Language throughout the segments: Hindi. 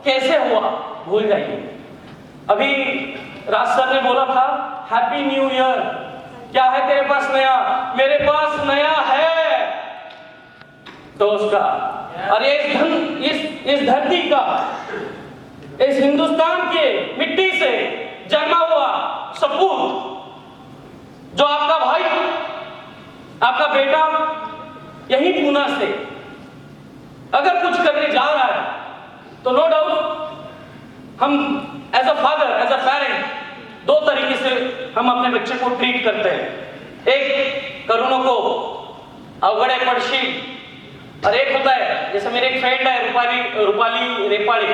कैसे हुआ भूल जाइए। अभी राज सर ने बोला था हैप्पी न्यू ईयर, क्या है तेरे पास नया? मेरे पास नया है तो उसका, अरे इस धरती का, इस हिंदुस्तान के मिट्टी से जन्मा हुआ सपूत, जो आपका भाई, आपका बेटा यही पूना से अगर कुछ करने जा रहा है तो नो डाउट हम as a father, as a parent, दो तरीके से हम अपने बच्चे को ट्रीट करते हैं। एक करुणों को अवगड़े पड़शी, और एक होता है, जैसे मेरे एक फ्रेंड है रूपाली रेपाड़ी,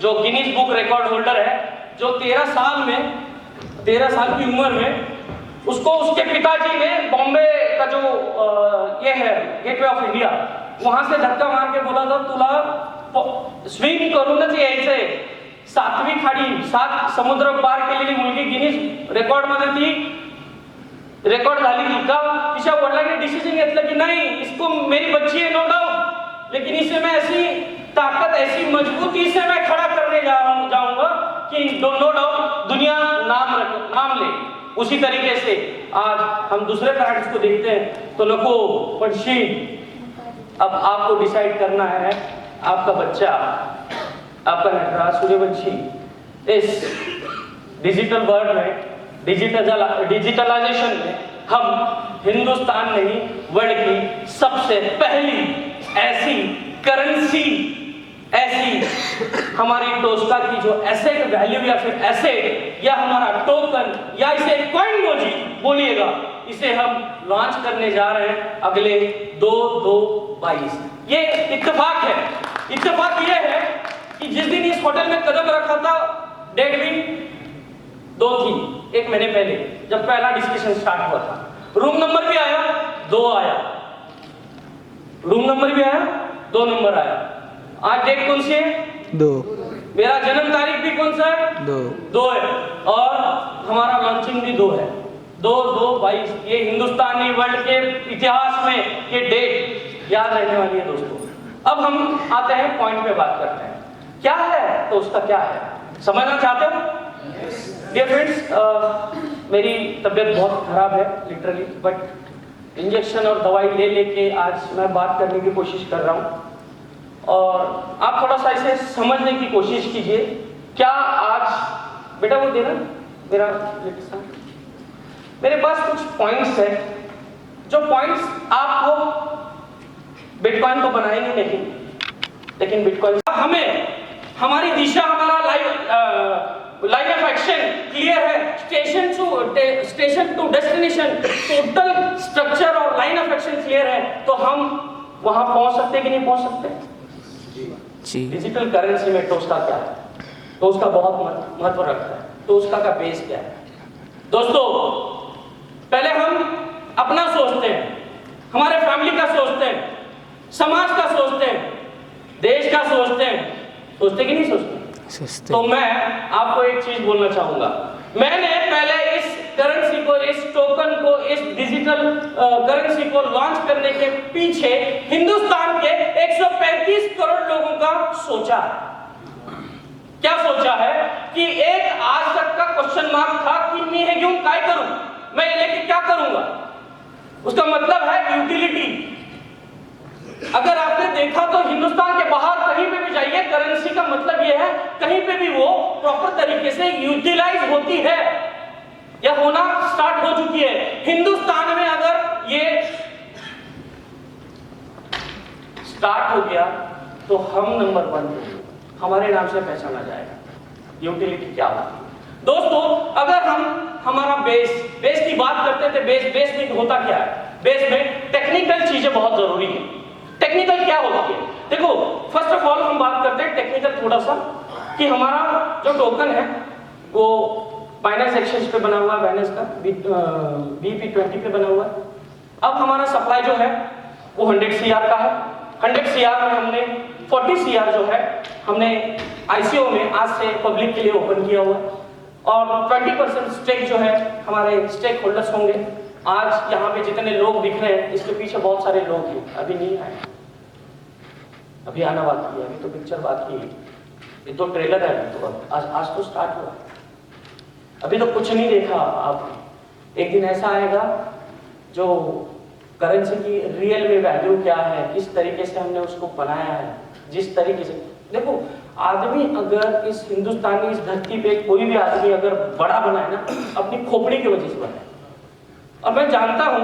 जो गिनीज बुक रिकॉर्ड होल्डर है, जो 13 साल की उम्र में उसको उसके पिताजी ने बॉम्बे का जो ये है गेटवे ऑफ इंडिया, वहां से धक्का मार के बोला था तुला स्विम करूनच यायचंय, 7वी खाड़ी 7 समुद्र पार केलेली मुलगी गिनीज रेकॉर्ड मध्ये ती रेकॉर्ड झाली थी का तिच्या वडिलांनी डिसिजन घेतलं की नहीं इसको मेरी बच्ची है नो डाउट लेकिन इसे मैं ऐसी ताकत ऐसी मजबूती से मैं खड़ा करने जाऊंगा कि नो डाउट दुनिया नाम ले। उसी तरीके से आज हम दूसरे पेरेंट्स को देखते हैं तो नको पक्षी अब आपको डिसाइड करना है आपका बच्चा आपका नटराज सूर्यवंशी इस डिजिटल वर्ल्ड में डिजिटलाइजेशन में हम हिंदुस्तान नहीं वर्ल्ड की सबसे पहली ऐसी करेंसी ऐसी हमारी टोस्का की जो एसेट वैल्यू या फिर एसेट या हमारा टोकन या इसे कॉइन बोलिएगा इसे हम लॉन्च करने जा रहे हैं अगले 2/2/22। ये इत्तेफाक है। इत्तेफाक ये है कि जिस दिन इस होटल में कदम रखा था डेट भी 2 थी 1 महीने पहले जब पहला डिस्कशन स्टार्ट हुआ था। रूम नंबर भी आया 2 आया, रूम नंबर भी आया 2 नंबर आया। आज डेट कौन सी है 2। मेरा जन्म तारीख भी कौन सा है 2 है और हमारा लॉन्चिंग भी 2 है 2/2/22। ये हिंदुस्तानी वर्ल्ड के इतिहास में ये डेट याद रहने वाली है दोस्तों। अब हम आते हैं पॉइंट पे बात करते हैं क्या है तो उसका क्या है समझना चाहते हो? डियर फ्रेंड्स मेरी तबीयत बहुत खराब है लिटरली बट इंजेक्शन और दवाई ले लेके आज मैं बात करने की कोशिश कर रहा हूँ और आप थोड़ा सा इसे समझने की कोशिश कीजिए। क्या आज बेटा वो देना मेरा मेरे पास कुछ पॉइंट्स है जो पॉइंट्स आपको बिटकॉइन तो बनाएंगे नहीं लेकिन बिटकॉइन हमें हमारी दिशा हमारा लाइन ऑफ एक्शन क्लियर है। Station to destination total structure और लाइन ऑफ एक्शन क्लियर है तो हम वहां पहुंच सकते कि नहीं पहुंच सकते? डिजिटल करेंसी में टोस्का क्या है? टोस्का बहुत महत्व रखता है। टोस्का का बेस क्या है दोस्तों? पहले हम अपना सोचते हैं, हमारे फैमिली का सोचते हैं, समाज का सोचते हैं, देश का सोचते हैं। सोचते कि नहीं सोचते? तो मैं आपको एक चीज बोलना चाहूंगा। मैंने पहले इस करेंसी को इस टोकन को इस डिजिटल करेंसी को लॉन्च करने के पीछे हिंदुस्तान के 135 करोड़ लोगों का सोचा है। क्या सोचा है कि एक आज तक का क्वेश्चन मार्क था कि मैं है क्यों काय करूं, मैं ये लेके क्या करूंगा? उसका मतलब है यूटिलिटी। अगर आपने देखा तो हिंदुस्तान के बाहर कहीं पे भी जाइए करेंसी का मतलब यह है कहीं पे भी वो प्रॉपर तरीके से यूटिलाइज होती है या होना स्टार्ट हो चुकी है। हिंदुस्तान में अगर ये स्टार्ट हो गया तो हम नंबर 1 हमारे नाम से पहचाना जाएगा। यूटिलिटी क्या होती है दोस्तों? अगर हम हमारा बेस की बात करते थे, बेस में होता क्या है? बेस में टेक्निकल चीजें बहुत जरूरी है। टेक्निकल क्या होती है? देखो फर्स्ट ऑफ ऑल हम बात करते हैं टेक्निकल थोड़ा सा कि हमारा जो टोकन है वो बाइनेंस एक्सचेंज पे बना हुआ है, बाइनेंस का BP20 पे बना हुआ है। अब हमारा सप्लाई जो है वो 100 CR का है। 100 CR में हमने 40 CR जो है हमने ICO में आज से पब्लिक के लिए ओपन किया हुआ है और 20% स्टेक जो है हमारे स्टेक होल्डर्स होंगे। आज यहाँ पे जितने लोग दिख रहे हैं इसके पीछे बहुत सारे लोग हैं, अभी नहीं आए, अभी आना बाकी है, अभी तो पिक्चर बाकी है, ये तो ट्रेलर है, तो आज तो स्टार्ट हुआ, अभी तो कुछ नहीं देखा। आप एक दिन ऐसा आएगा जो करेंसी की रियल में वैल्यू क्या है, किस तरीके से हमने उसको बनाया है, जिस तरीके से देखो आदमी अगर इस हिंदुस्तानी इस धरती पे कोई भी आदमी अगर बड़ा बना है ना अपनी खोपड़ी की वजह से बना है। और मैं जानता हूं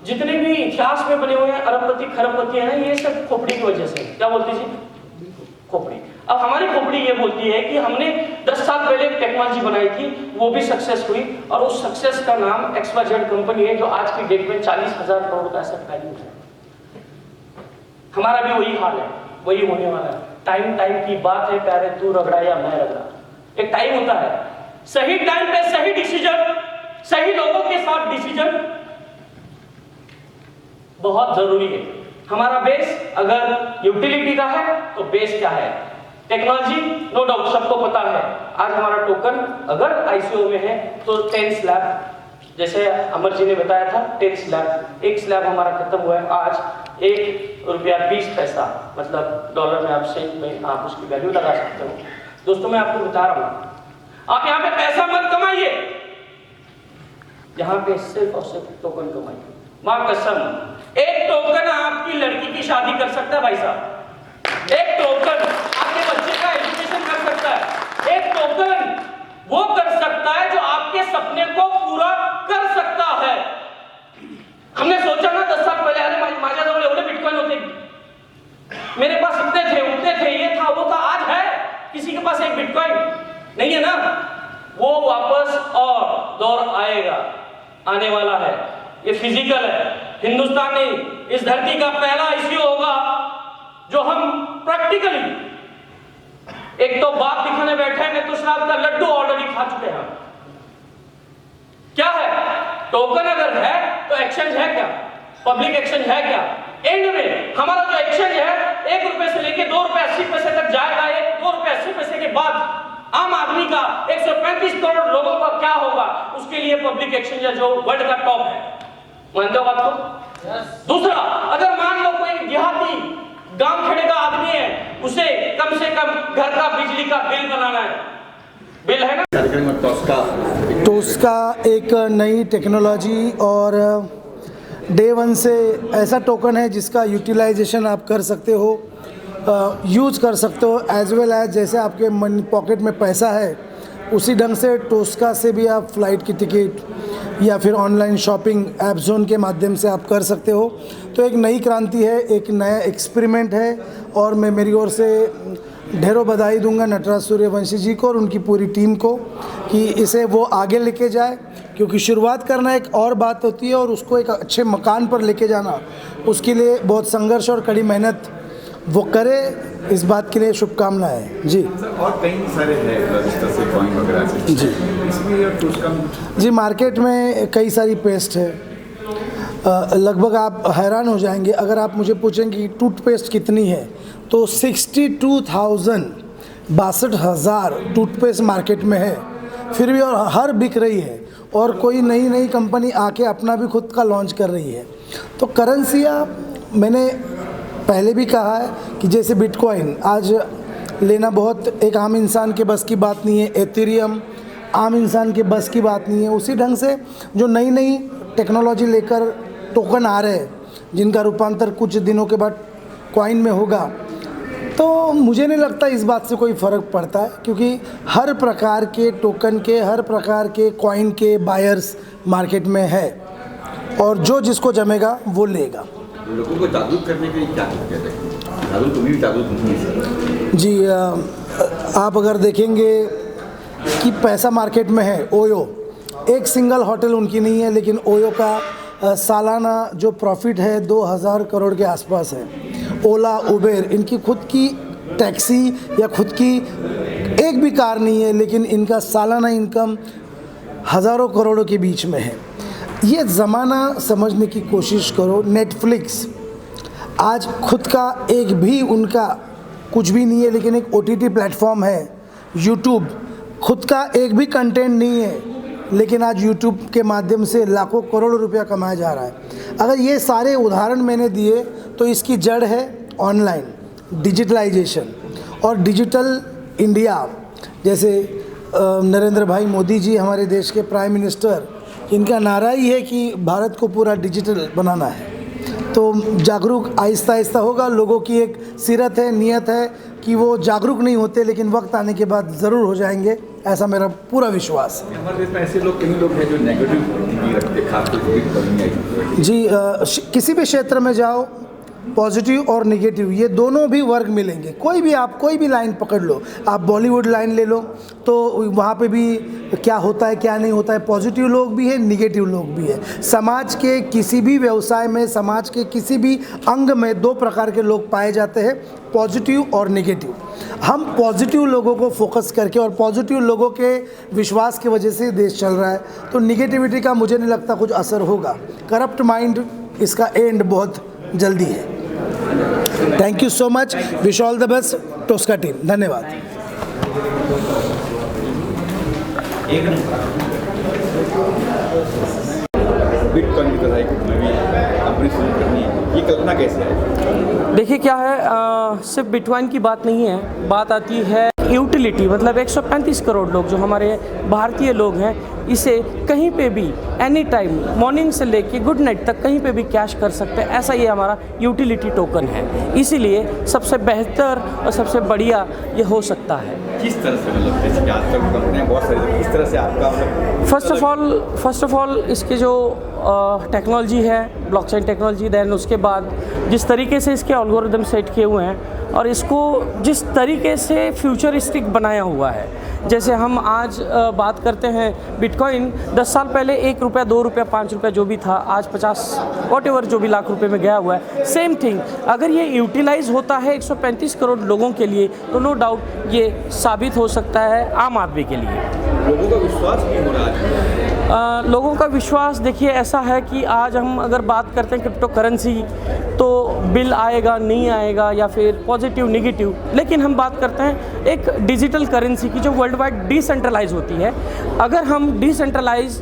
जितने भी इतिहास में बने हुए हैं अरबपति खरबपति है ना, ये सब खोपड़ी की वजह से। क्या बोलती थी? खोपड़ी। अब हमारी खोपड़ी ये बोलती है कि हमने 10 साल पहले एक टेक्नोलॉजी बनाई थी, वो भी सक्सेस हुई और उस सक्सेस का नाम XYZ कंपनी है जो आज की डेट में 40,000 करोड़ का एसेट वैल्यू है। हमारा भी वही हाल है, वही होने वाला है। टाइम की बात है प्यारे, तू रगड़ा या मैं रगड़ा। एक टाइम होता है, सही टाइम पे सही डिसीजन, सही लोगों के साथ डिसीजन बहुत जरूरी है। हमारा बेस अगर यूटिलिटी का है तो बेस क्या है? टेक्नोलॉजी नो डाउट सबको पता है। आज हमारा टोकन अगर आईसीओ में है तो 10 स्लैब, जैसे अमर जी ने बताया था 10 स्लैब, एक स्लैब हमारा खत्म हुआ है आज ₹1.20, मतलब डॉलर में आप सेंट में आप उसकी वैल्यू लगा सकते हो। दोस्तों मैं आपको बता रहा हूं, आप यहाँ पे पैसा मत कमाइए, यहाँ पे सिर्फ और सिर्फ टोकन कमाइए। मां कसम, एक टोकन आपकी लड़की की शादी कर सकता है भाई साहब, एक टोकन आपके बच्चे का एजुकेशन कर सकता है, एक टोकन वो कर सकता है जो आपके सपने को पूरा कर सकता है। हमने सोचा ना 10 साल पहले, अरे माझ्याजवळ एवढे बिटकॉइन होते, मेरे पास इतने थे उतने थे, ये था वो था, आज है किसी के पास एक बिटकॉइन नहीं है ना, वो वापस और दौर आएगा, आने वाला है, ये फिजिकल है। हिंदुस्तान नहीं, इस धरती का पहला आईसीओ होगा जो हम प्रैक्टिकली, एक तो बात दिखाने बैठे हैं, तो साहब का लड्डू ऑलरेडी खा चुके हैं। क्या है टोकन? अगर है तो एक्सचेंज है क्या? पब्लिक एक्सचेंज है क्या? एंड में हमारा जो एक्सचेंज है ₹1 से लेके ₹2.80 तक जाएगा। ₹2.80 के बाद आम आदमी का 135 करोड़ लोगों का क्या होगा? उसके लिए पब्लिक एक्सचेंज है जो वर्ल्ड का टॉप है। मानते हो बात को? दूसरा, अगर मान लो कोई देहाती गांव खेड़े का आदमी है, उसे कम से कम घर का बिजली का बिल बनाना है, बिल है ना। टोस्का एक नई टेक्नोलॉजी और डे 1 से ऐसा टोकन है जिसका यूटिलाइजेशन आप कर सकते हो, यूज़ कर सकते हो, एज वेल एज जैसे आपके मनी पॉकेट में पैसा है उसी ढंग से टोस्का से भी आप फ़्लाइट की टिकट या फिर ऑनलाइन शॉपिंग ऐपजोन के माध्यम से आप कर सकते हो। तो एक नई क्रांति है, एक नया एक्सपेरिमेंट है और मैं मेरी ओर से ढेरों बधाई दूंगा नटराज सूर्यवंशी जी को और उनकी पूरी टीम को कि इसे वो आगे लेके जाए, क्योंकि शुरुआत करना एक और बात होती है और उसको एक अच्छे मकान पर लेके जाना, उसके लिए बहुत संघर्ष और कड़ी मेहनत वो करे। इस बात के लिए शुभकामनाएं जी। और कई सारे हैं इस तरह से कॉइन वगैरह से जी इसमें और टोस्का जी मार्केट में कई सारी पेस्ट है, लगभग आप हैरान हो जाएंगे अगर आप मुझे पूछेंगे कि टूथपेस्ट कितनी है तो 62,000 टूथपेस्ट मार्केट में है, फिर भी और हर बिक रही है और कोई नई नई कंपनी आके अपना भी खुद का लॉन्च कर रही है। तो करेंसियाँ मैंने पहले भी कहा है कि जैसे बिटकॉइन आज लेना बहुत एक आम इंसान के बस की बात नहीं है, एथेरियम आम इंसान के बस की बात नहीं है, उसी ढंग से जो नई नई टेक्नोलॉजी लेकर टोकन आ रहे हैं जिनका रूपांतर कुछ दिनों के बाद कॉइन में होगा, तो मुझे नहीं लगता इस बात से कोई फ़र्क पड़ता है, क्योंकि हर प्रकार के टोकन के हर प्रकार के कॉइन के बायर्स मार्केट में है और जो जिसको जमेगा वो लेगा। लोगों को जागरूक करने के लिए क्या कहते हैं? जागरूक भी जागरूक नहीं है जी, आप अगर देखेंगे कि पैसा मार्केट में है, ओयो एक सिंगल होटल उनकी नहीं है, लेकिन ओयो का सालाना जो प्रॉफिट है 2000 करोड़ के आसपास है। ओला उबेर इनकी खुद की टैक्सी या खुद की एक भी कार नहीं है, लेकिन इनका सालाना इनकम हज़ारों करोड़ों के बीच में है। ये ज़माना समझने की कोशिश करो। नेटफ्लिक्स आज खुद का एक भी उनका कुछ भी नहीं है, लेकिन एक OTT प्लेटफॉर्म है। यूट्यूब खुद का एक भी कंटेंट नहीं है, लेकिन आज यूट्यूब के माध्यम से लाखों करोड़ों रुपया कमाया जा रहा है। अगर ये सारे उदाहरण मैंने दिए तो इसकी जड़ है ऑनलाइन डिजिटलाइजेशन और डिजिटल इंडिया। जैसे नरेंद्र भाई मोदी जी हमारे देश के प्राइम मिनिस्टर, इनका नारा ही है कि भारत को पूरा डिजिटल बनाना है। तो जागरूक आहिस्ता आहिस्ता होगा। लोगों की एक सीरत है, नियत है कि वो जागरूक नहीं होते, लेकिन वक्त आने के बाद ज़रूर हो जाएंगे, ऐसा मेरा पूरा विश्वास है। हमारे देश में ऐसे लोग कई लोग हैं जो नेगेटिव थिंकिंग रखते, खासकर जी, किसी भी क्षेत्र में जाओ पॉजिटिव और नेगेटिव ये दोनों भी वर्ग मिलेंगे। कोई भी लाइन पकड़ लो, आप बॉलीवुड लाइन ले लो तो वहाँ पे भी क्या होता है क्या नहीं होता है, पॉजिटिव लोग भी हैं, नेगेटिव लोग भी हैं। समाज के किसी भी व्यवसाय में, समाज के किसी भी अंग में 2 प्रकार के लोग पाए जाते हैं, पॉजिटिव और नेगेटिव। हम पॉजिटिव लोगों को फोकस करके और पॉजिटिव लोगों के विश्वास की वजह से देश चल रहा है, तो निगेटिविटी का मुझे नहीं लगता कुछ असर होगा। करप्ट माइंड इसका एंड बहुत जल्दी है। Thank you so much, wish all the best. Tosca team. धन्यवाद। बिटकॉइन की तरह एक नई कंपनी शुरू करनी है, ये कल्पना कैसे है? देखिए क्या है, सिर्फ बिटकॉइन की बात नहीं है, बात आती है यूटिलिटी। मतलब 135 करोड़ लोग जो हमारे भारतीय लोग हैं, इसे कहीं पे भी एनी टाइम मॉर्निंग से लेके गुड नाइट तक कहीं पे भी कैश कर सकते हैं, ऐसा ये हमारा यूटिलिटी टोकन है। इसीलिए सबसे बेहतर और सबसे बढ़िया ये हो सकता है। किस तरह से, मतलब जैसे कि आज तक कंपनियाँ बहुत सारी, किस तरह से आपका मतलब फर्स्ट ऑफ ऑल इसके जो टेक्नोलॉजी है, ब्लॉकचेन टेक्नोलॉजी, देन उसके बाद जिस तरीके से इसके एल्गोरिदम सेट किए हुए हैं और इसको जिस तरीके से फ्यूचरिस्टिक बनाया हुआ है। जैसे हम आज बात करते हैं बिटकॉइन 10 साल पहले 1 रुपया, 2 रुपया, 5 रुपया जो भी था, आज 50 वॉटएवर जो भी लाख रुपए में गया हुआ है। सेम थिंग अगर ये यूटिलाइज होता है 135 करोड़ लोगों के लिए, तो नो डाउट ये साबित हो सकता है आम आदमी के लिए। लोगों का विश्वास नहीं हो रहा है? लोगों का विश्वास देखिए ऐसा है कि आज हम अगर बात करते हैं क्रिप्टो करेंसी, तो बिल आएगा नहीं आएगा या फिर पॉजिटिव नेगेटिव, लेकिन हम बात करते हैं एक डिजिटल करेंसी की जो वर्ल्ड वाइड डिसेंट्रलाइज होती है। अगर हम डिसेंट्रलाइज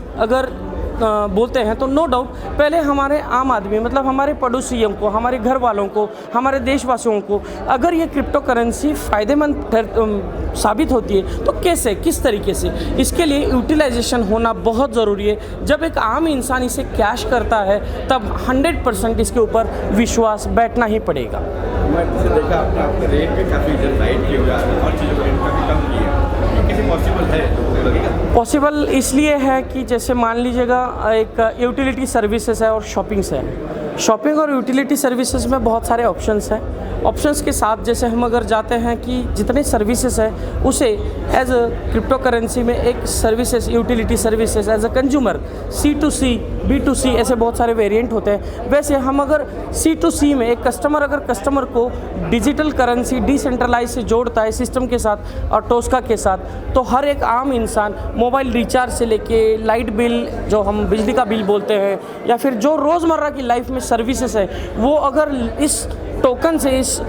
बोलते हैं तो नो डाउट पहले हमारे आम आदमी, मतलब हमारे पड़ोसियों को, हमारे घर वालों को, हमारे देशवासियों को अगर ये क्रिप्टो करेंसी फ़ायदेमंद साबित होती है तो कैसे, किस तरीके से, इसके लिए यूटिलाइजेशन होना बहुत ज़रूरी है। जब एक आम इंसान इसे कैश करता है तब 100% इसके ऊपर विश्वास बैठना ही पड़ेगा। मैं देखा आपने रेट पे काफ़ी लाइट किए हुए हैं और चीज़ों को रेट काफ़ी कम किए हैं, कैसे पॉसिबल है लोगों को लगेगा? पॉसिबल इसलिए है कि जैसे मान लीजिएगा एक यूटिलिटी सर्विसेज है और शॉपिंग्स है। शॉपिंग और यूटिलिटी सर्विसेज में बहुत सारे ऑप्शंस हैं। ऑप्शंस के साथ जैसे हम अगर जाते हैं कि जितने सर्विसेज है उसे एज अ क्रिप्टो करेंसी में एक services, utility services as a consumer, C2C, B2C ऐसे बहुत सारे वेरिएंट होते हैं। वैसे हम अगर C2C में एक कस्टमर अगर कस्टमर को डिजिटल करेंसी डिसेंट्रलाइज से जोड़ता है सिस्टम के साथ और टोस्का के साथ, तो हर एक आम इंसान मोबाइल रिचार्ज से लेके लाइट बिल, जो हम बिजली का बिल बोलते हैं, या फिर जो रोज़मर्रा की लाइफ में सर्विसेज है, वो अगर इस टोकन से, इस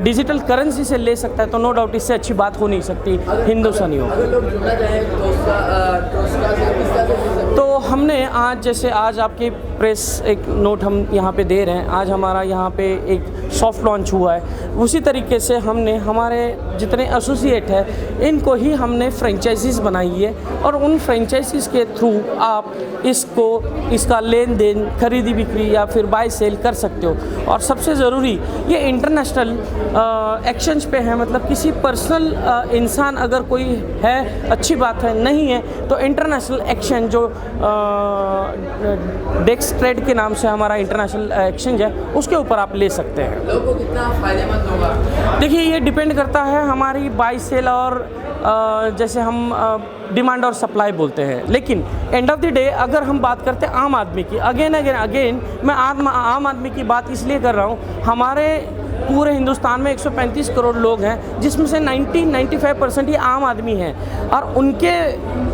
डिजिटल करेंसी से ले सकता है तो नो डाउट इससे अच्छी बात हो नहीं सकती हिंदुस्तानियों। अगर लोग जुड़ना चाहें टोस्का से किस तरह से जुड़ सकते हैं? तो हमने आज, जैसे आज आपके प्रेस एक नोट हम यहाँ पे दे रहे हैं, आज हमारा यहाँ पे एक सॉफ्ट लॉन्च हुआ है। उसी तरीके से हमने हमारे जितने एसोसिएट हैं इनको ही हमने फ्रेंचाइजीज़ बनाई है और उन फ्रेंचाइजीज़ के थ्रू आप इसका लेन देन, खरीदी बिक्री या फिर बाय सेल कर सकते हो। और सबसे ज़रूरी ये इंटरनेशनल एक्सचेंज पे है, मतलब किसी पर्सनल इंसान अगर कोई है अच्छी बात है, नहीं है तो इंटरनेशनल एक्सचेंज जो डेक्स ट्रेड के नाम से हमारा इंटरनेशनल एक्सचेंज है उसके ऊपर आप ले सकते हैं। लोगों को कितना फ़ायदेमंद होगा? देखिए ये डिपेंड करता है हमारी बाई सेल और जैसे हम डिमांड और सप्लाई बोलते हैं। लेकिन एंड ऑफ द डे अगर हम बात करते हैं आम आदमी की, अगेन मैं आम आदमी की बात इसलिए कर रहा हूँ, हमारे पूरे हिंदुस्तान में 135 करोड़ लोग हैं जिसमें से 90-95% ये आम आदमी हैं और उनके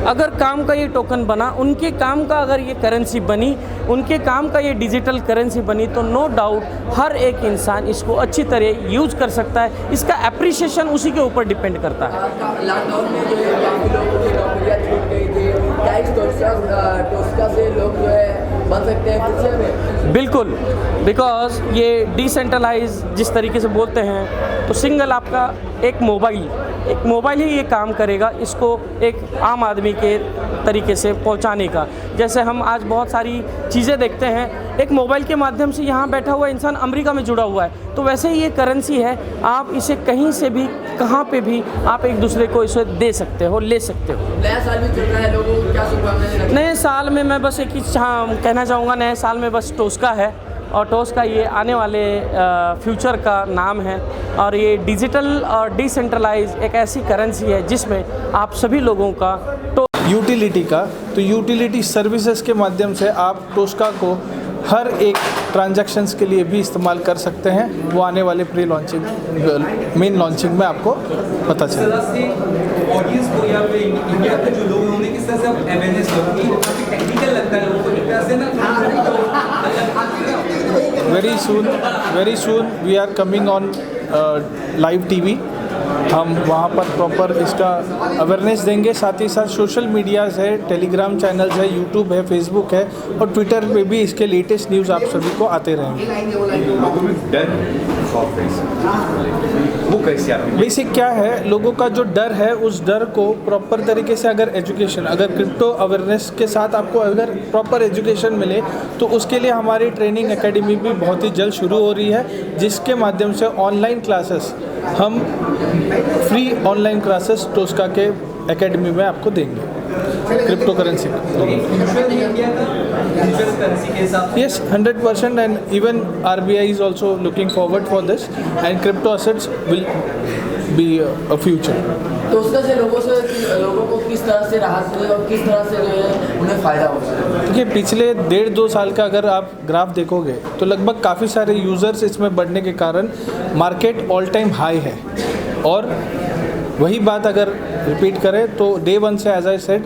अगर काम का ये टोकन बना, उनके काम का अगर ये करेंसी बनी, उनके काम का ये डिजिटल करेंसी बनी, तो नो डाउट हर एक इंसान इसको अच्छी तरह यूज कर सकता है। इसका एप्रिसिएशन उसी के ऊपर डिपेंड करता है। लॉकडाउन में जो है काफ़ी लोगों की नौकरियाँ छूट गई थी, क्या इस टोस्का से लोग जो है बन सकते हैं फिर से में? बिल्कुल, बिकॉज ये डिसेंट्रलाइज जिस तरीके से बोलते हैं तो सिंगल आपका एक मोबाइल ही ये काम करेगा इसको एक आम आदमी के तरीके से पहुंचाने का। जैसे हम आज बहुत सारी चीज़ें देखते हैं, एक मोबाइल के माध्यम से यहाँ बैठा हुआ इंसान अमेरिका में जुड़ा हुआ है, तो वैसे ही ये करेंसी है, आप इसे कहीं से भी कहाँ पे भी आप एक दूसरे को इसे दे सकते हो, ले सकते हो। नया साल भी चल रहा है, लोगों को क्या शुभकामनाएं रखें? नए साल में मैं बस एक ही कहना चाहूँगा, नए साल में बस टोस्का है और टोस्का ये आने वाले फ्यूचर का नाम है और ये डिजिटल और डिसेंट्रलाइज एक ऐसी करेंसी है जिसमें आप सभी लोगों का यूटिलिटी का, तो यूटिलिटी सर्विसेज के माध्यम से आप टोस्का को हर एक ट्रांजैक्शंस के लिए भी इस्तेमाल कर सकते हैं। वो आने वाले प्री लॉन्चिंग, मेन लॉन्चिंग में आपको पता चलेगा। ऑडियंस को या फिर इंडिया के जो लोग हैं उन्हें किस तरह से अवेयरनेस होगी, काफ़ी टेक्निकल लगता है लोगों को, एक तरह से ना very soon we are coming on live TV हम वहाँ पर प्रॉपर इसका अवेयरनेस देंगे। साथ ही साथ सोशल मीडियाज़ है, टेलीग्राम चैनल्स है, यूट्यूब है, फेसबुक है और ट्विटर पे भी इसके लेटेस्ट न्यूज़ आप सभी को आते रहेंगे। लोगों में डर वो कैसे आप बेसिक क्या है, लोगों का जो डर है उस डर को प्रॉपर तरीके से अगर एजुकेशन, अगर क्रिप्टो अवेयरनेस के साथ आपको अगर प्रॉपर एजुकेशन मिले तो उसके लिए हमारी ट्रेनिंग एकेडमी भी बहुत ही जल्द शुरू हो रही है, जिसके माध्यम से ऑनलाइन क्लासेस हम फ्री ऑनलाइन क्लासेस टोस्का के एकेडमी में आपको देंगे crypto currency. Yes, 100%, and even RBI is also looking forward for this, and crypto assets will be a future. तो उसका से लोगों को किस तरह से राहत मिले और किस तरह से जो है उन्हें फ़ायदा होगा? देखिए, पिछले 1.5-2 साल का अगर आप ग्राफ देखोगे तो लगभग काफ़ी सारे यूज़र्स इसमें बढ़ने के कारण मार्केट ऑल टाइम हाई है। और वही बात अगर रिपीट करें तो डे 1 से एज आई सेड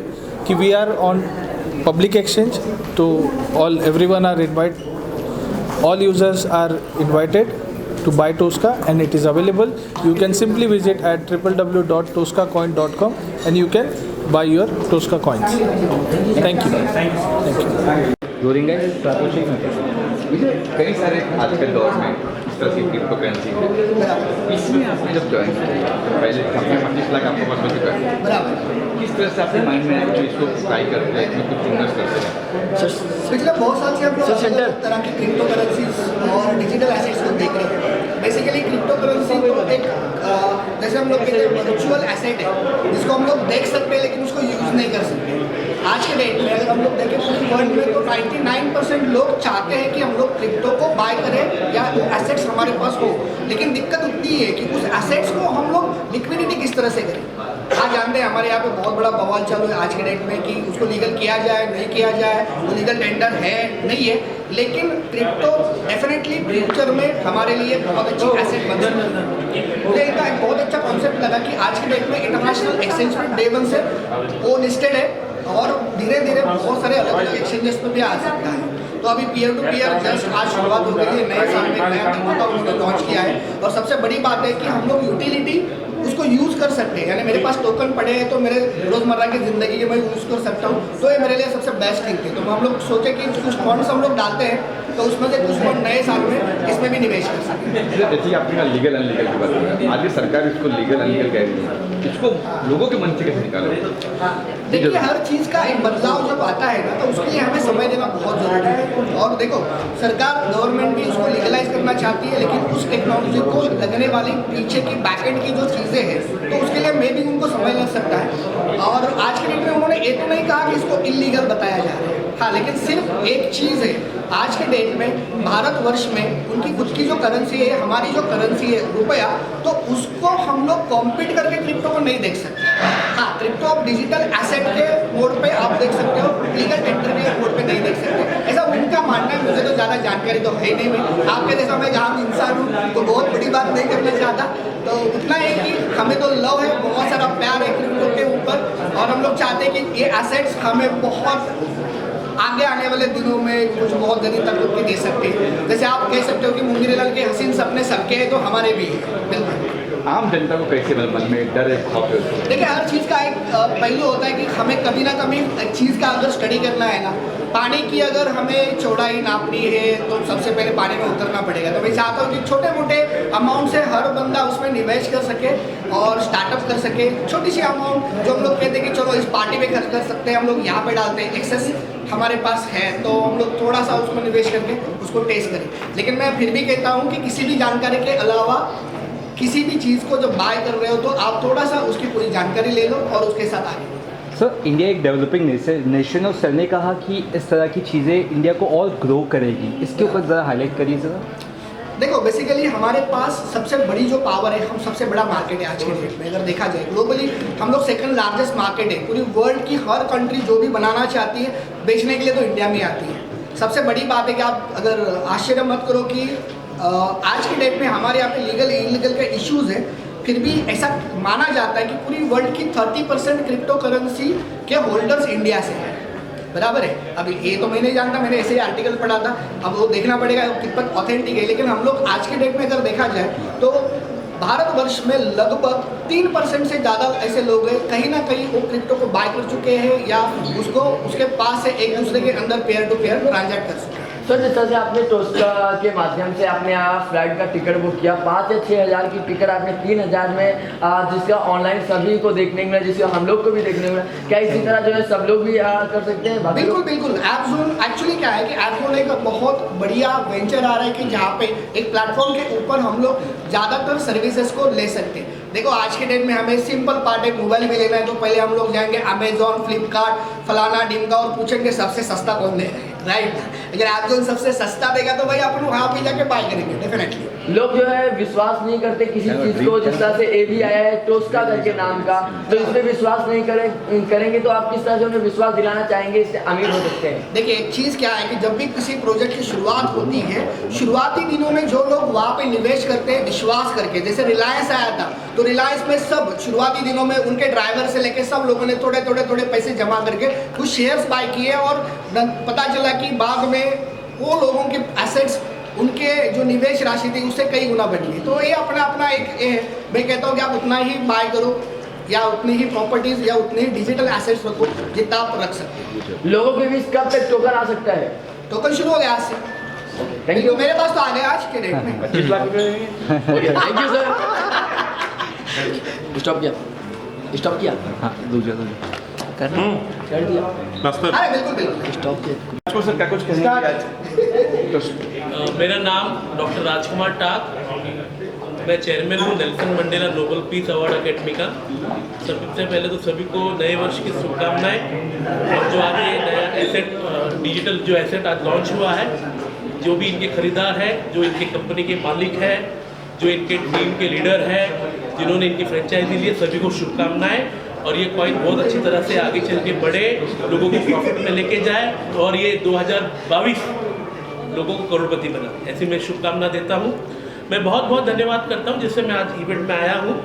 कि we are on public exchange, तो everyone are invited, all users are invited to buy Tosca, and it is available. You can simply visit at www.toscacoin.com and you can buy your Tosca coins. Thank you. जोड़ेंगे कई सारे आज के दौर में इस तरह की क्रिप्टो करेंसी है, इसमें आपने जब ज्वाइन किया तो पहले 25 लाख आपको पास हो चुका है, किस तरह से आपके माइंड में आया कि इसको ट्राई करते हैं, इसमें कुछ इन्वेस्ट करते हैं? पिछले बहुत साल से हम लोग अलग तरह की क्रिप्टो करेंसीज और डिजिटल एसेट्स को देख रहे हैं। बेसिकली क्रिप्टो करेंसी तो एक जैसे हम लोग कहते हैं वर्चुअल एसेट है जिसको हम लोग देख सकते हैं लेकिन उसको यूज़ नहीं कर सकते। आज के डेट में अगर हम लोग देखें पूरी वर्ल्ड में तो 99% लोग चाहते हैं कि हम लोग क्रिप्टो को बाय करें या वो एसेट्स हमारे पास हो, लेकिन दिक्कत उतनी है कि उस एसेट्स को हम लोग लिक्विडिटी किस तरह से करें। आज जानते हैं हमारे यहाँ पे बहुत बड़ा बवाल चालू है आज के डेट में कि उसको लीगल किया जाए नहीं किया जाए, वो लीगल टेंडर है नहीं है, लेकिन क्रिप्टो डेफिनेटली फ्यूचर में हमारे लिए बहुत अच्छी एसेट बन सकती है। मुझे इनका एक बहुत अच्छा कॉन्सेप्ट लगा कि आज के डेट में इंटरनेशनल एक्सचेंज में डे 1 से वो लिस्टेड है और धीरे धीरे बहुत सारे अलग अलग एक्सचेंजेस पे भी आ सकता है। तो अभी पीयर टू पीयर जस्ट आज शुरुआत हो गई है, नए साल में नया तरीका उन्होंने लॉन्च किया है। और सबसे बड़ी बात है कि हम लोग यूटिलिटी उसको यूज़ कर सकते हैं, यानी मेरे पास टोकन पड़े हैं तो मेरे रोज़मर्रा की ज़िंदगी में मैं यूज़ कर सकता हूँ, तो ये मेरे लिए सबसे बेस्ट थिंग थी। तो हम लोग सोचे कि कुछ फंड्स हम लोग डालते हैं तो उसमें से कुछ फंड नए साल में इसमें भी निवेश कर सकते हैं। जैसे आपने लीगल अनलीगल की बात की, आज सरकार इसको लीगल अनलीगल कह रही है, इसको लोगों के मन से कैसे निकालो? देखिए, हर चीज़ का एक बदलाव जब आता है ना तो उसके लिए हमें समय देना बहुत ज़रूरी है। और देखो, सरकार गवर्नमेंट भी उसको लीगलाइज करना चाहती है, लेकिन उस टेक्नोलॉजी को लगने वाली पीछे की बैकएंड की जो चीज़ें हैं तो उसके लिए मे भी उनको समय लग सकता है। और आज के डेट में उन्होंने ये तो नहीं कहा कि इसको इलीगल बताया जा रहा है, हाँ, लेकिन सिर्फ एक चीज़ है, आज के डेट में भारतवर्ष में उनकी खुद की जो करेंसी है, हमारी जो करेंसी है रुपया, तो उसको हम लोग कॉम्पीट करके क्रिप्टो को नहीं देख सकते। हाँ, क्रिप्टो आप डिजिटल एसेट के मोड पे आप देख सकते हो, लीगल टेंडर के मोड पे नहीं देख सकते, ऐसा उनका मानना है। मुझे तो ज़्यादा जानकारी तो है नहीं, मैं आपके जैसा मैं आम इंसान हूँ तो बहुत बड़ी बात नहीं करना चाहता। तो इतना है कि हमें तो लव है, बहुत सारा प्यार है क्रिप्टो के ऊपर, और हम लोग चाहते हैं कि ये एसेट्स हमें बहुत आगे आने वाले दिनों में कुछ बहुत जल्दी तक दे सकते हैं। जैसे आप कह सकते हो कि मुंगेरीलाल के हसीन सपने सबके हैं तो हमारे भी हैं, बिल्कुल। आम जनता को कैसे मन में डर है खौफ है? देखिए, हर चीज़ का एक पहलू होता है कि हमें कभी ना कभी चीज़ का अगर स्टडी करना है ना, पानी की अगर हमें चौड़ाई नापनी है तो सबसे पहले पानी में उतरना पड़ेगा। तो मैं चाहता हूँ कि छोटे मोटे अमाउंट से हर बंदा उसमें निवेश कर सके और स्टार्टअप कर सके। छोटी सी अमाउंट जो हम लोग कहते हैं कि चलो इस पार्टी में खर्च कर सकते हैं, हम लोग यहाँ पे डालते हैं, एक्सेस हमारे पास है तो हम लोग थोड़ा सा उसको निवेश करके उसको टेस्ट करें। लेकिन मैं फिर भी कहता हूँ कि किसी भी जानकारी के अलावा किसी भी चीज़ को जब बाय कर रहे हो तो आप थोड़ा सा उसकी पूरी जानकारी ले लो और उसके साथ आगे। सर, इंडिया एक डेवलपिंग नेशन और सर ने कहा कि इस तरह की चीज़ें इंडिया को और ग्रो करेगी, इसके ऊपर ज़रा हाईलाइट करिए सर। देखो, बेसिकली हमारे पास सबसे बड़ी जो पावर है, हम सबसे बड़ा मार्केट है आज के डेट में। अगर देखा जाए ग्लोबली हम लोग सेकंड लार्जेस्ट मार्केट है। पूरी वर्ल्ड की हर कंट्री जो भी बनाना चाहती है बेचने के लिए तो इंडिया में आती है। सबसे बड़ी बात है कि आप अगर आश्चर्य मत करो कि आज के डेट में हमारे यहाँ पे लीगल इलीगल के इश्यूज़ है, फिर भी ऐसा माना जाता है कि पूरी वर्ल्ड की 30% क्रिप्टो करेंसी के होल्डर्स इंडिया से हैं, बराबर है। अभी ये तो मैं नहीं जानता, मैंने ऐसे ही आर्टिकल पढ़ा था, अब वो देखना पड़ेगा कितना ऑथेंटिक है। लेकिन हम लोग आज के डेट में अगर देखा जाए तो भारतवर्ष में लगभग 3% से ज़्यादा ऐसे लोग हैं कहीं ना कहीं वो क्रिप्टो को बाय कर चुके हैं या उसको उसके पास से एक दूसरे के अंदर पेयर टू पेयर ट्रांजैक्ट कर चुके हैं। सर जिस तरह से आपने टोस्का के माध्यम से आपने फ्लाइट का टिकट बुक किया 5 या 6 हज़ार की टिकट आपने 3 हज़ार में जिसका ऑनलाइन सभी को देखने को मिला, जिसका हम लोग को भी देखने को मिला, क्या इसी तरह जो है सब लोग भी कर सकते हैं? बिल्कुल बिल्कुल। ऐपजोन एक्चुअली क्या है कि ऐपजोन एक बहुत बढ़िया वेंचर आ रहा है कि जहाँ पे एक प्लेटफॉर्म के ऊपर हम लोग ज़्यादातर सर्विसेज को ले सकते हैं। देखो आज के डेट में हमें सिंपल पार्ट एक मोबाइल भी लेना है तो पहले हम लोग जाएंगे अमेजॉन, फ्लिपकार्ट, फलाना ढिमका और पूछेंगे सबसे सस्ता कौन दे रहा है, राइट। अगर ऐपजोन सबसे सस्ता देगा तो भाई अपन वहाँ पे जाके बाय करेंगे डेफिनेटली। लोग जो है विश्वास नहीं करते किसी चीज़ को, जिस तरह से ए भी आया है टोस्का करके नाम का, तो इस पर विश्वास नहीं करेंगे तो आप किस तरह से उन्हें विश्वास दिलाना चाहेंगे, इससे अमीर हो सकते हैं? देखिए एक चीज़ क्या है कि जब भी किसी प्रोजेक्ट की शुरुआत होती है, शुरुआती दिनों में जो लोग वहाँ पे निवेश करते हैं विश्वास करके, जैसे रिलायंस आया था तो रिलायंस में सब शुरुआती दिनों में उनके ड्राइवर से लेके सब लोगों ने थोड़े पैसे जमा करके कुछ शेयर्स बाय किए और पता चला कि बाद में वो लोगों के एसेट्स, उनके जो निवेश राशि थी उससे कई गुना बढ़ी है। तो ये अपना एक मैं कहता हूँ कि आप उतना ही बाय करो या उतनी ही प्रॉपर्टीज या उतने ही डिजिटल एसेट्स रखो जितना आप रख सकते हो। लोगों के बीच कब तक टोकन आ सकता है? टोकन शुरू हो गया आज से। Thank you. मेरे पास तो आ गया आज के डेट में। 25 लाख रुपए थैंक यू सर। स्टॉप किया हाँ दूसरा कर दिया। अरे बिल्कुल स्टॉप किया। सर क्या कुछ मेरा नाम डॉक्टर राजकुमार टाक, मैं चेयरमैन हूँ Nelson Mandela Nobel peace award academy का। सबसे पहले तो सभी को नए वर्ष की शुभकामनाएं। और जो आज ये नया एसेट डिजिटल जो एसेट आज लॉन्च हुआ है, जो भी इनके खरीदार हैं, जो इनके कंपनी के मालिक हैं, जो इनके टीम के लीडर हैं, जिन्होंने इनकी फ्रेंचाइजी ली, सभी को शुभकामनाएं। और ये कॉइन बहुत अच्छी तरह से आगे चल के बढ़े, लोगों को प्रॉफिट में लेके जाए और ये 2022 लोगों को करोड़पति बना, ऐसी मैं शुभकामना देता हूँ। मैं बहुत बहुत धन्यवाद करता हूँ जिससे मैं आज इवेंट में आया हूँ।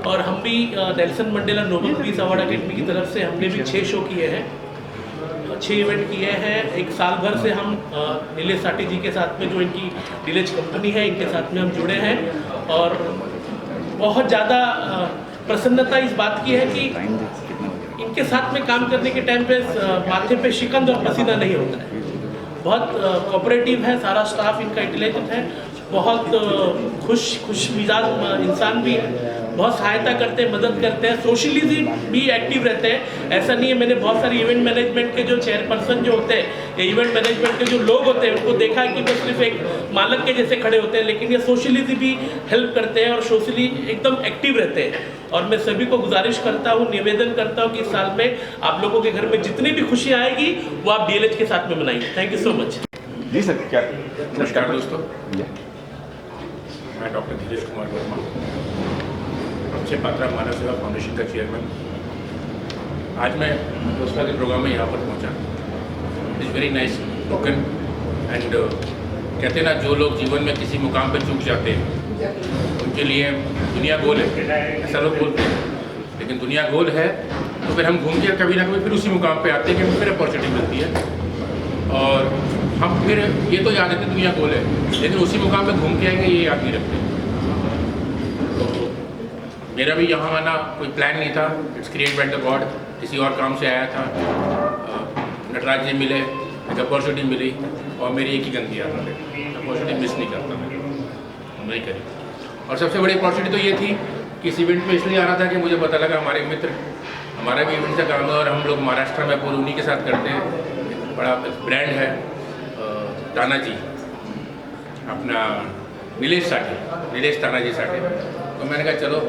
और हम भी Nelson Mandela Nobel peace award academy की तरफ से हमने भी 6 शो किए हैं, 6 इवेंट किए हैं। एक साल भर से हम नीलेश साटी जी के साथ में, जो इनकी डीलेज कंपनी है, इनके साथ में हम जुड़े हैं। और बहुत ज़्यादा प्रसन्नता इस बात की है कि इनके साथ में काम करने के टाइम पे माथे पे शिकंज और पसीना नहीं होता है। बहुत कोऑपरेटिव है, सारा स्टाफ इनका इंटेलिजेंट है, बहुत खुश मिजाज इंसान भी है, बहुत सहायता करते हैं, मदद करते हैं, सोशली भी एक्टिव रहते हैं। ऐसा नहीं है, मैंने बहुत सारे इवेंट मैनेजमेंट के जो चेयरपर्सन जो होते हैं या इवेंट मैनेजमेंट के जो लोग होते हैं उनको देखा है कि वो सिर्फ एक मालक के जैसे खड़े होते हैं, लेकिन ये सोशली भी हेल्प करते हैं और सोशली एकदम एक्टिव रहते हैं। और मैं सभी को गुजारिश करता हूँ, निवेदन करता हूँ कि इस साल में आप लोगों के घर में जितनी भी खुशी आएगी वो आप डीएलएच के साथ में मनाएंगे। Thank you so much. जी सर क्या नमस्कार दोस्तों, मैं डॉक्टर धीरेश कुमार वर्मा, अक्षय पात्रा मानव सेवा फाउंडेशन का चेयरमैन। आज मैं टोस्का के प्रोग्राम में यहाँ पर पहुँचा। It's very nice token and कहते हैं ना, जो लोग जीवन में किसी मुकाम पर चूक जाते हैं उनके लिए दुनिया गोल है, ऐसा लोग बोलते हैं। लेकिन दुनिया गोल है तो फिर हम घूम के कभी ना कभी फिर उसी मुकाम पे आते हैं कि हमें फिर अपॉर्चुनिटी मिलती है और हम फिर ये तो याद रखते हैं दुनिया गोल है, लेकिन उसी मुकाम पे घूम के आएंगे ये याद नहीं रखते। तो मेरा भी यहाँ आना कोई प्लान नहीं था, it's create by the God. किसी और काम से आया था, नटराज जी मिले, एक अपॉर्चुनिटी मिली और मेरी एक ही गलती आता है, अपॉर्चुनिटी मिस नहीं करता मैं, नहीं करी। और सबसे बड़ी अपॉर्चुनिटी तो ये थी कि इस इवेंट में इसलिए आना था कि मुझे पता लगा हमारे मित्र, हमारा भी इवेंट का काम है और हम लोग महाराष्ट्र में पूरे उन्हीं के साथ करते हैं। बड़ा ब्रांड है तानाजी, अपना नीलेश तानाजी साटे। तो मैंने कहा चलो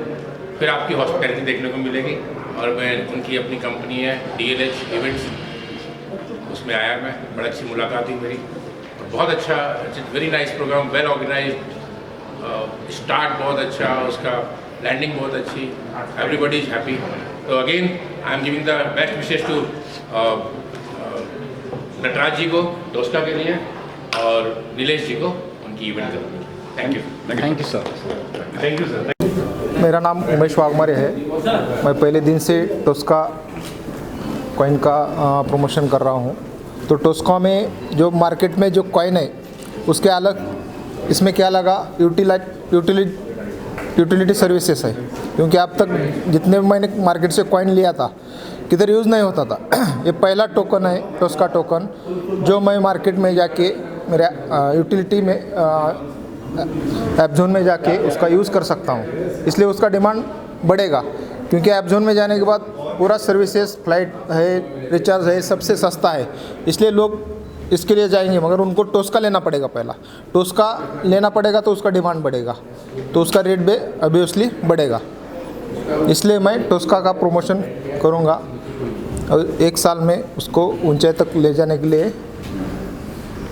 फिर आपकी हॉस्पिटैलिटी देखने को मिलेगी। और मैं उनकी अपनी कंपनी है DLH इवेंट्स, उसमें आया मैं, बड़ी अच्छी मुलाकात हुई मेरी। और बहुत अच्छा, very nice program, well organized, start बहुत अच्छा, उसका लैंडिंग बहुत अच्छी, एवरीबडी इज हैप्पी। तो again I am giving the best wishes to Nataraj ji को टोस्का के लिए और नीलेश जी को उनकी इवेंट का। Thank you sir. मेरा नाम उमेश वाघमारे है। मैं पहले दिन से टोस्का कॉइन का प्रमोशन कर रहा हूँ। तो टोस्का में जो मार्केट में जो कॉइन है उसके अलग इसमें क्या लगा, यूटिलिटी सर्विसेज है, क्योंकि अब तक जितने भी मैंने मार्केट से कॉइन लिया था किधर यूज़ नहीं होता था। ये पहला टोकन है, टोस्का टोकन, जो मैं मार्केट में जाके मेरे यूटिलिटी में ऐप जोन में जाके उसका यूज़ कर सकता हूँ, इसलिए उसका डिमांड बढ़ेगा। क्योंकि ऐप जोन में जाने के बाद पूरा सर्विसेज, फ्लाइट है, रिचार्ज है, सबसे सस्ता है, इसलिए लोग इसके लिए जाएंगे। मगर उनको टोस्का लेना पड़ेगा, पहला टोस्का लेना पड़ेगा तो उसका डिमांड बढ़ेगा, तो उसका रेट भी ऑब्वियसली बढ़ेगा। इसलिए मैं टोस्का का प्रमोशन करूँगा और 1 साल में उसको ऊंचाई तक ले जाने के लिए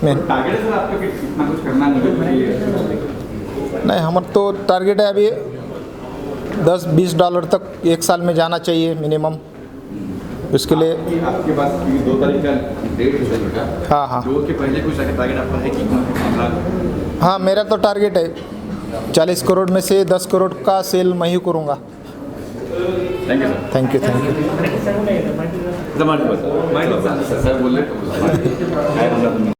मैं टारगेट है सर आपका कि कितना कुछ करना है मुझे? नहीं, हमारा तो टारगेट है अभी $10-20 तक 1 साल में जाना चाहिए मिनिमम। उसके लिए आपके पास 2 तारीख का डेट है सर का? हाँ हाँ 2 के पहले कुछ टारगेट आपका है कि 15? हाँ, मेरा तो टारगेट है 40 करोड़ में से 10 करोड़ का सेल मैं ही करूँगा। Thank you sir. Thank you. Sir बोल रहे